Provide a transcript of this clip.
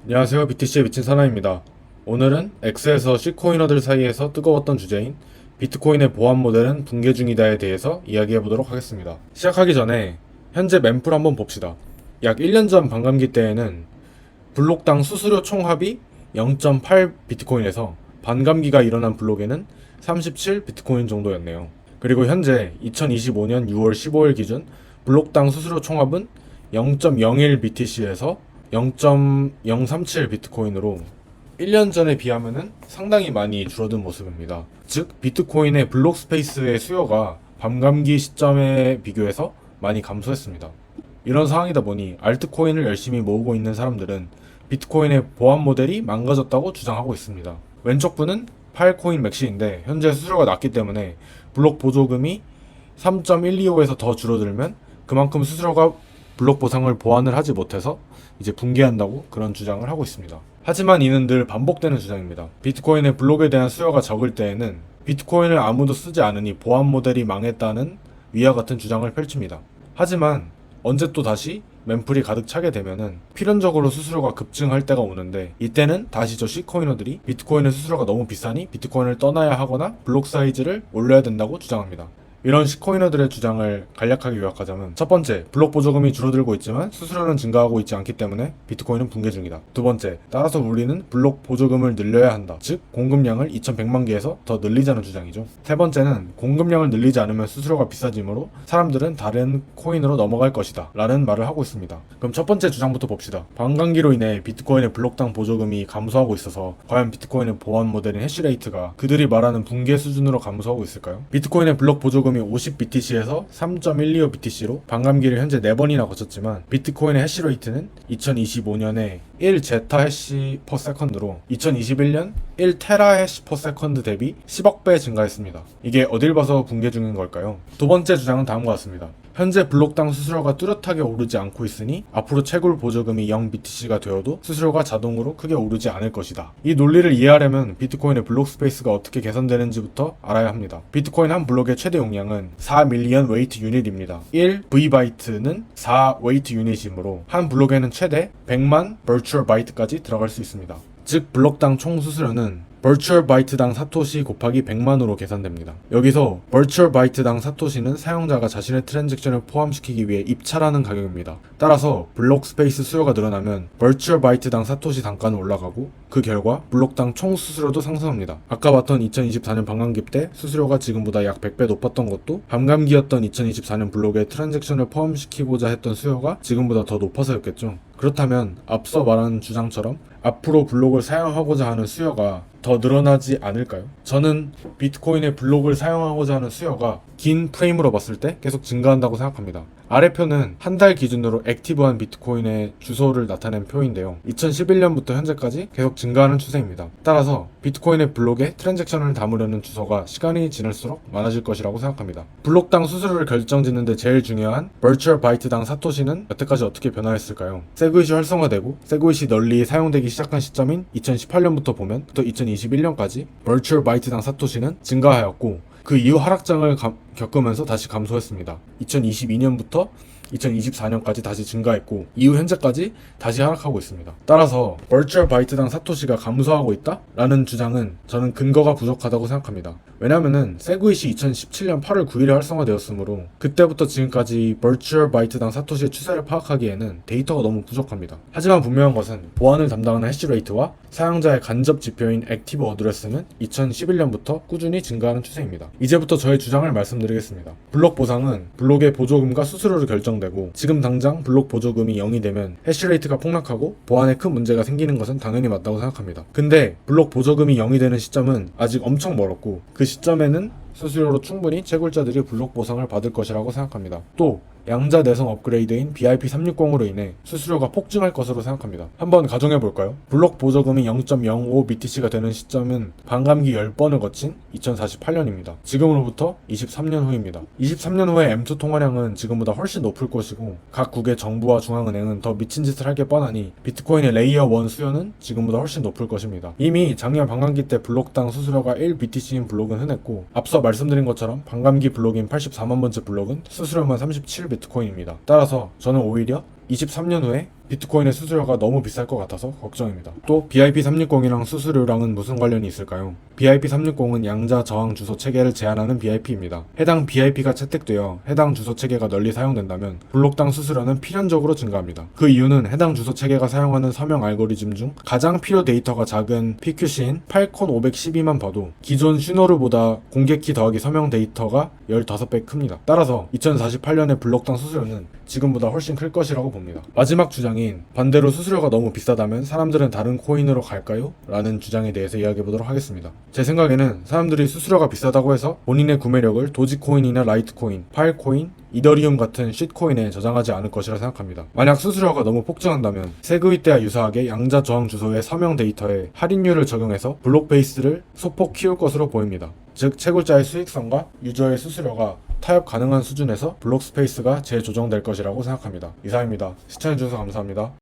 안녕하세요. BTC의 미친 사나입니다. 오늘은 X에서 C코이너들 사이에서 뜨거웠던 주제인 비트코인의 보안 모델은 붕괴 중이다에 대해서 이야기해보도록 하겠습니다. 시작하기 전에 현재 mempool 한번 봅시다. 약 1년 전 반감기 때에는 블록당 수수료 총합이 0.8 비트코인에서 반감기가 일어난 블록에는 37 비트코인 정도였네요. 그리고 현재 2025년 6월 15일 기준 블록당 수수료 총합은 0.01 BTC에서 0.037 비트코인으로 1년 전에 비하면은 상당히 많이 줄어든 모습입니다. 즉, 비트코인의 블록 스페이스의 수요가 반감기 시점에 비교해서 많이 감소했습니다. 이런 상황이다 보니 알트코인을 열심히 모으고 있는 사람들은 비트코인의 보안 모델이 망가졌다고 주장하고 있습니다. 왼쪽 분은 파일코인 맥시인데 현재 수수료가 낮기 때문에 블록 보조금이 3.125에서 더 줄어들면 그만큼 수수료가 블록 보상을 보완을 하지 못해서 이제 붕괴한다고 그런 주장을 하고 있습니다. 하지만 이는 늘 반복되는 주장입니다. 비트코인의 블록에 대한 수요가 적을 때에는 비트코인을 아무도 쓰지 않으니 보안 모델이 망했다는 위와 같은 주장을 펼칩니다. 하지만 언제 또 다시 멤플이 가득 차게 되면은 필연적으로 수수료가 급증할 때가 오는데, 이때는 다시 저 C코이너들이 비트코인의 수수료가 너무 비싸니 비트코인을 떠나야 하거나 블록 사이즈를 올려야 된다고 주장합니다. 이런 C코이너들의 주장을 간략하게 요약하자면, 첫 번째, 블록 보조금이 줄어들고 있지만 수수료는 증가하고 있지 않기 때문에 비트코인은 붕괴 중이다. 두 번째, 따라서 우리는 블록 보조금을 늘려야 한다. 즉, 공급량을 2100만 개에서 더 늘리자는 주장이죠. 세 번째는, 공급량을 늘리지 않으면 수수료가 비싸지므로 사람들은 다른 코인으로 넘어갈 것이다 라는 말을 하고 있습니다. 그럼 첫 번째 주장부터 봅시다. 반감기로 인해 비트코인의 블록당 보조금이 감소하고 있어서 과연 비트코인의 보안 모델인 해시레이트가 그들이 말하는 붕괴 수준으로 감소하고 있을까요? 비트코인의 블록 보조금이 50BTC에서 3.125 BTC로 반감기를 현재 4번이나 거쳤지만 비트코인의 해시레이트는 2025년에 1제타 해시 퍼 세컨드로 2021년 1테라 해시 퍼 세컨드 대비 10억 배 증가했습니다. 이게 어딜 봐서 붕괴 중인 걸까요? 두 번째 주장은 다음과 같습니다. 현재 블록당 수수료가 뚜렷하게 오르지 않고 있으니 앞으로 채굴 보조금이 0BTC가 되어도 수수료가 자동으로 크게 오르지 않을 것이다. 이 논리를 이해하려면 비트코인의 블록 스페이스가 어떻게 개선되는지부터 알아야 합니다. 비트코인 한 블록의 최대 용량은 4 밀리언 웨이트 유닛입니다. 1 V바이트는 4 웨이트 유닛이므로 한 블록에는 최대 100만 버추얼 바이트까지 들어갈 수 있습니다. 즉, 블록당 총 수수료는 버추얼 바이트당 사토시 곱하기 100만으로 계산됩니다. 여기서 버추얼 바이트당 사토시는 사용자가 자신의 트랜잭션을 포함시키기 위해 입찰하는 가격입니다. 따라서 블록 스페이스 수요가 늘어나면 버추얼 바이트당 사토시 단가는 올라가고 그 결과 블록당 총 수수료도 상승합니다. 아까 봤던 2024년 반감기 때 수수료가 지금보다 약 100배 높았던 것도 반감기였던 2024년 블록에 트랜잭션을 포함시키고자 했던 수요가 지금보다 더 높아서였겠죠. 그렇다면 앞서 말한 주장처럼 앞으로 블록을 사용하고자 하는 수요가 더 늘어나지 않을까요? 저는 비트코인의 블록을 사용하고자 하는 수요가 긴 프레임으로 봤을 때 계속 증가한다고 생각합니다. 아래표는 한 달 기준으로 액티브한 비트코인의 주소를 나타낸 표인데요. 2011년부터 현재까지 계속 증가하는 추세입니다. 따라서 비트코인의 블록에 트랜잭션을 담으려는 주소가 시간이 지날수록 많아질 것이라고 생각합니다. 블록당 수수료를 결정짓는데 제일 중요한 버추얼 바이트당 사토시는 여태까지 어떻게 변화했을까요? 세그윗이 활성화되고 세그윗이 널리 사용되기 시작한 시점인 2018년부터 보면 또 2021년까지 버추얼 바이트당 사토시는 증가하였고, 그 이후 하락장을 겪으면서 다시 감소했습니다. 2022년부터 2024년까지 다시 증가했고 이후 현재까지 다시 하락하고 있습니다. 따라서 버추얼 바이트당 사토시가 감소하고 있다? 라는 주장은 저는 근거가 부족하다고 생각합니다. 왜냐면은 세그윗이 2017년 8월 9일에 활성화되었으므로 그때부터 지금까지 버추얼 바이트당 사토시의 추세를 파악하기에는 데이터가 너무 부족합니다. 하지만 분명한 것은 보안을 담당하는 해시레이트와 사용자의 간접 지표인 액티브 어드레스는 2011년부터 꾸준히 증가하는 추세입니다. 이제부터 저의 주장을 말씀드리겠습니다. 블록 보상은 블록의 보조금과 수수료를 결정되고 지금 당장 블록 보조금이 0이 되면 해시레이트가 폭락하고 보안에 큰 문제가 생기는 것은 당연히 맞다고 생각합니다. 근데 블록 보조금이 0이 되는 시점은 아직 엄청 멀었고 그 시점에는 수수료로 충분히 채굴자들이 블록 보상을 받을 것이라고 생각합니다. 또 양자 내성 업그레이드인 BIP360으로 인해 수수료가 폭증할 것으로 생각합니다. 한번 가정해볼까요? 블록 보조금이 0.05 BTC가 되는 시점은 반감기 10번을 거친 2048년입니다. 지금으로부터 23년 후입니다. 23년 후에 M2 통화량은 지금보다 훨씬 높을 것이고 각 국의 정부와 중앙은행은 더 미친 짓을 할 게 뻔하니 비트코인의 레이어 1 수요는 지금보다 훨씬 높을 것입니다. 이미 작년 반감기 때 블록당 수수료가 1BTC인 블록은 흔했고 앞서 말씀드린 것처럼 반감기 블록인 84만 번째 블록은 수수료만 37 비트코인입니다. 따라서 저는 오히려 23년 후에 비트코인의 수수료가 너무 비쌀 것 같아서 걱정입니다. 또 BIP360이랑 수수료랑은 무슨 관련이 있을까요? BIP360은 양자 저항 주소 체계를 제한하는 BIP입니다. 해당 BIP가 채택되어 해당 주소 체계가 널리 사용된다면 블록당 수수료는 필연적으로 증가합니다. 그 이유는 해당 주소 체계가 사용하는 서명 알고리즘 중 가장 필요 데이터가 작은 PQC인 팔콘 512만 봐도 기존 슈노르보다 공개키 더하기 서명 데이터가 15배 큽니다. 따라서 2048년의 블록당 수수료는 지금보다 훨씬 클 것이라고 봅니다. 마지막 주장인 반대로 수수료가 너무 비싸다면 사람들은 다른 코인으로 갈까요? 라는 주장에 대해서 이야기해보도록 하겠습니다. 제 생각에는 사람들이 수수료가 비싸다고 해서 본인의 구매력을 도지코인이나 라이트코인, 파일코인, 이더리움 같은 쉿코인에 저장하지 않을 것이라 생각합니다. 만약 수수료가 너무 폭증한다면 세그위 때와 유사하게 양자 저항 주소의 서명 데이터에 할인율을 적용해서 블록 베이스를 소폭 키울 것으로 보입니다. 즉 채굴자의 수익성과 유저의 수수료가 타협 가능한 수준에서 블록 스페이스가 재조정될 것이라고 생각합니다. 이상입니다. 시청해주셔서 감사합니다.